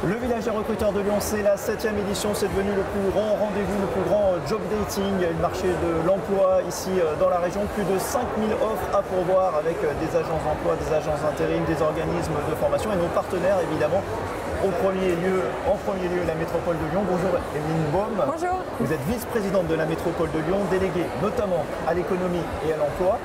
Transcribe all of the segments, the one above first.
Le village des recruteurs de Lyon, c'est la 7e édition, c'est devenu le plus grand rendez-vous, le plus grand job dating, le marché de l'emploi ici dans la région. Plus de 5000 offres à pourvoir avec des agences d'emploi, des agences d'intérim, des organismes de formation et nos partenaires évidemment. En premier lieu, la métropole de Lyon. Bonjour Emeline Baum. Bonjour. Vous êtes vice-présidente de la métropole de Lyon, déléguée notamment à l'économie et à l'emploi.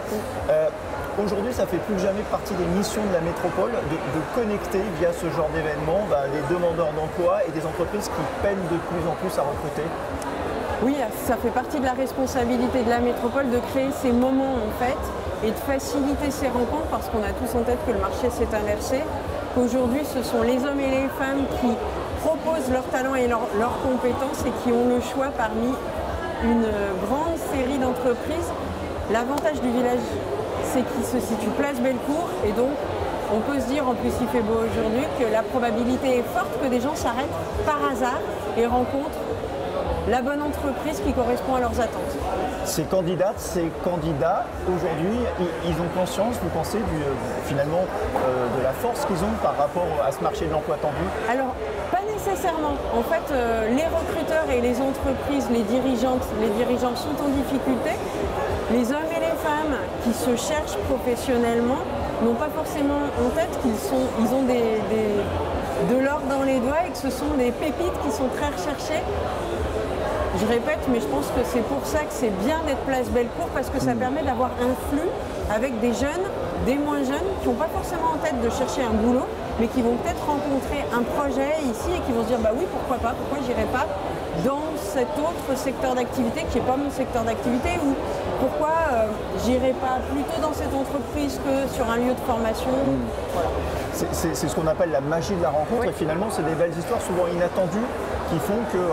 Aujourd'hui, ça fait plus que jamais partie des missions de la métropole de connecter via ce genre d'événement les demandeurs d'emploi et des entreprises qui peinent de plus en plus à recruter. Oui, ça fait partie de la responsabilité de la métropole de créer ces moments en fait et de faciliter ces rencontres parce qu'on a tous en tête que le marché s'est inversé. Aujourd'hui, ce sont les hommes et les femmes qui proposent leurs talents et leurs compétences et qui ont le choix parmi une grande série d'entreprises. L'avantage du village, c'est qu'il se situe place Bellecour et donc on peut se dire, en plus il fait beau aujourd'hui, que la probabilité est forte que des gens s'arrêtent par hasard et rencontrent la bonne entreprise qui correspond à leurs attentes. Ces candidates, ces candidats, aujourd'hui, ils ont conscience, vous pensez, finalement, de la force qu'ils ont par rapport à ce marché de l'emploi tendu? Alors, pas nécessairement. En fait, les recruteurs et les entreprises, les dirigeants sont en difficulté. Les hommes et les femmes qui se cherchent professionnellement n'ont pas forcément en tête qu'ils ont de l'or dans les doigts et que ce sont des pépites qui sont très recherchées. Je répète, mais je pense que c'est pour ça que c'est bien d'être place Bellecour parce que ça permet d'avoir un flux avec des jeunes, des moins jeunes qui n'ont pas forcément en tête de chercher un boulot, mais qui vont peut-être rencontrer un projet ici et qui vont se dire bah oui, pourquoi pas, pourquoi j'irai pas dans cet autre secteur d'activité qui n'est pas mon secteur d'activité ou pourquoi j'irai pas plutôt dans cette entreprise que sur un lieu de formation. Voilà. C'est ce qu'on appelle la magie de la rencontre, oui. Et finalement c'est des belles histoires souvent inattendues qui font que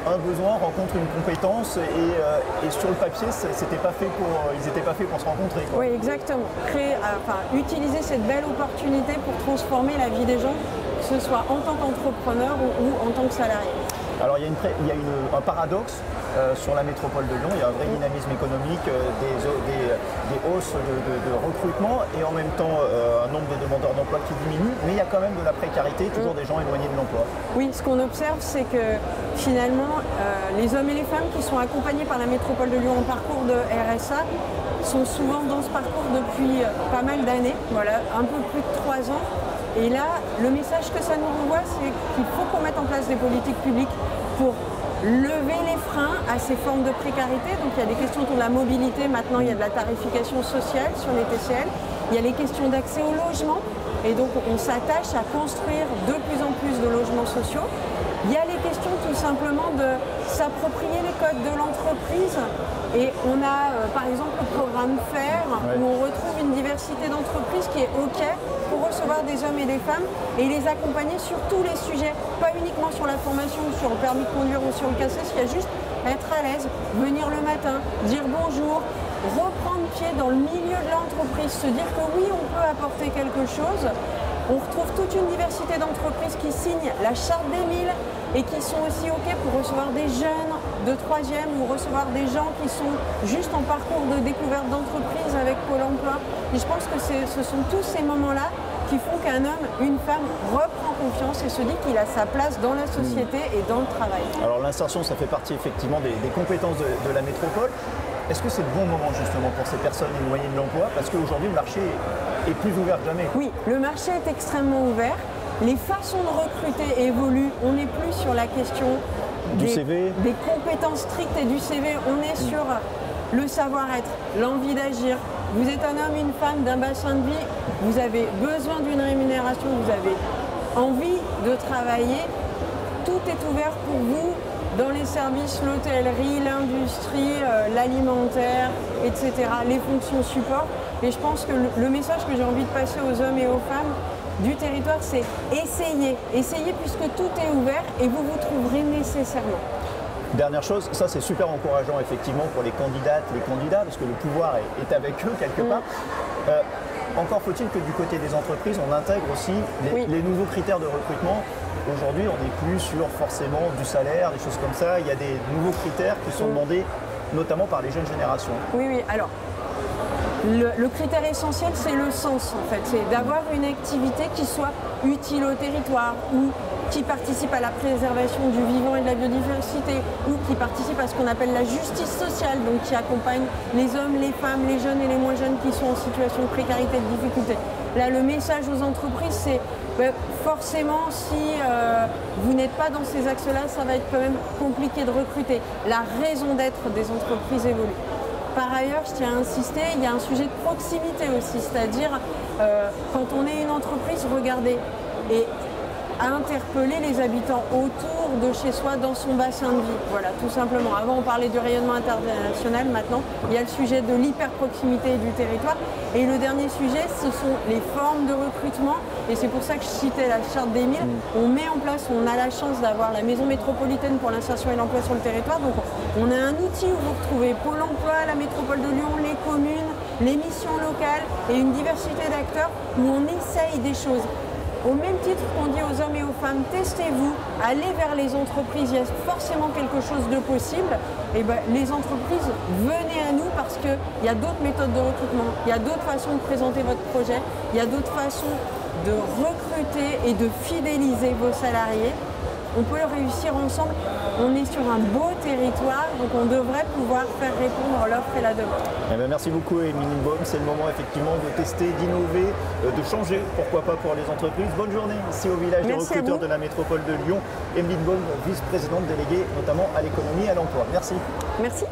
un besoin rencontre une compétence et sur le papier ils n'étaient pas faits pour se rencontrer, quoi. Oui, exactement. Utiliser cette belle opportunité pour transformer la vie des gens, que ce soit en tant qu'entrepreneur ou en tant que salarié. Alors il y a un paradoxe sur la métropole de Lyon, il y a un vrai dynamisme économique, des hausses de recrutement et en même temps un nombre de demandeurs d'emploi qui diminue, mais il y a quand même de la précarité, toujours des gens éloignés de l'emploi. Oui, ce qu'on observe, c'est que finalement, les hommes et les femmes qui sont accompagnés par la métropole de Lyon en parcours de RSA sont souvent dans ce parcours depuis pas mal d'années, voilà, un peu plus de 3 ans. Et là, le message que ça nous renvoie, c'est qu'il faut qu'on mette en place des politiques publiques pour lever les freins à ces formes de précarité. Donc il y a des questions autour de la mobilité, maintenant il y a de la tarification sociale sur les TCL, il y a les questions d'accès au logement, et donc on s'attache à construire de plus en plus de logements sociaux. Il y a les questions tout simplement de s'approprier les codes de l'entreprise et on a par exemple le programme FAIR où on retrouve une diversité d'entreprises qui est OK pour recevoir des hommes et des femmes et les accompagner sur tous les sujets, pas uniquement sur la formation, sur le permis de conduire ou sur le CACES, il y a juste être à l'aise, venir le matin, dire bonjour, reprendre pied dans le milieu de l'entreprise, se dire que oui, on peut apporter quelque chose. On retrouve toute une diversité d'entreprises qui signent la charte des 1000 et qui sont aussi OK pour recevoir des jeunes de 3e ou recevoir des gens qui sont juste en parcours de découverte d'entreprise avec Pôle emploi. Et je pense que ce sont tous ces moments-là qui font qu'un homme, une femme reprend confiance et se dit qu'il a sa place dans la société et dans le travail. Alors l'insertion, ça fait partie effectivement des compétences de la métropole. Est-ce que c'est le bon moment justement pour ces personnes éloignées de l'emploi? Parce qu'aujourd'hui le marché est plus ouvert que jamais. Oui, le marché est extrêmement ouvert. Les façons de recruter évoluent. On n'est plus sur la question des compétences strictes et du CV. On est sur le savoir-être, l'envie d'agir. Vous êtes un homme, une femme d'un bassin de vie. Vous avez besoin d'une rémunération. Vous avez envie de travailler. Tout est ouvert pour vous. Dans les services, l'hôtellerie, l'industrie, l'alimentaire, etc., les fonctions support. Et je pense que le message que j'ai envie de passer aux hommes et aux femmes du territoire, c'est essayez. Essayez puisque tout est ouvert et vous vous trouverez nécessairement. Dernière chose, ça c'est super encourageant effectivement pour les candidates, les candidats, parce que le pouvoir est avec eux quelque part. Encore faut-il que du côté des entreprises, on intègre aussi les nouveaux critères de recrutement. Aujourd'hui, on n'est plus sur forcément du salaire, des choses comme ça. Il y a des nouveaux critères qui sont demandés, notamment par les jeunes générations. Oui, alors, Le critère essentiel, c'est le sens en fait. C'est d'avoir une activité qui soit utile au territoire ou qui participe à la préservation du vivant et de la biodiversité ou qui participe à ce qu'on appelle la justice sociale, donc qui accompagne les hommes, les femmes, les jeunes et les moins jeunes qui sont en situation de précarité, de difficulté. Là, le message aux entreprises, c'est forcément, si vous n'êtes pas dans ces axes-là, ça va être quand même compliqué de recruter. La raison d'être des entreprises évolue. Par ailleurs, je tiens à insister, il y a un sujet de proximité aussi, c'est-à-dire quand on est une entreprise, regardez, et à interpeller les habitants autour de chez soi dans son bassin de vie. Voilà, tout simplement. Avant, on parlait du rayonnement international. Maintenant, il y a le sujet de l'hyper-proximité du territoire. Et le dernier sujet, ce sont les formes de recrutement. Et c'est pour ça que je citais la charte des 1000. On met en place, on a la chance d'avoir la maison métropolitaine pour l'insertion et l'emploi sur le territoire. Donc, on a un outil où vous retrouvez Pôle emploi, la métropole de Lyon, les communes, les missions locales et une diversité d'acteurs où on essaye des choses. Au même titre qu'on dit aux hommes et aux femmes, testez-vous, allez vers les entreprises, il y a forcément quelque chose de possible. Et les entreprises, venez à nous parce qu'il y a d'autres méthodes de recrutement, il y a d'autres façons de présenter votre projet, il y a d'autres façons de recruter et de fidéliser vos salariés. On peut le réussir ensemble. On est sur un beau territoire, donc on devrait pouvoir faire répondre l'offre et la demande. Eh bien, merci beaucoup Emeline Baum. C'est le moment effectivement de tester, d'innover, de changer, pourquoi pas pour les entreprises. Bonne journée ici au village des recruteurs de la métropole de Lyon. Emeline Baum, vice-présidente déléguée notamment à l'économie et à l'emploi. Merci. Merci.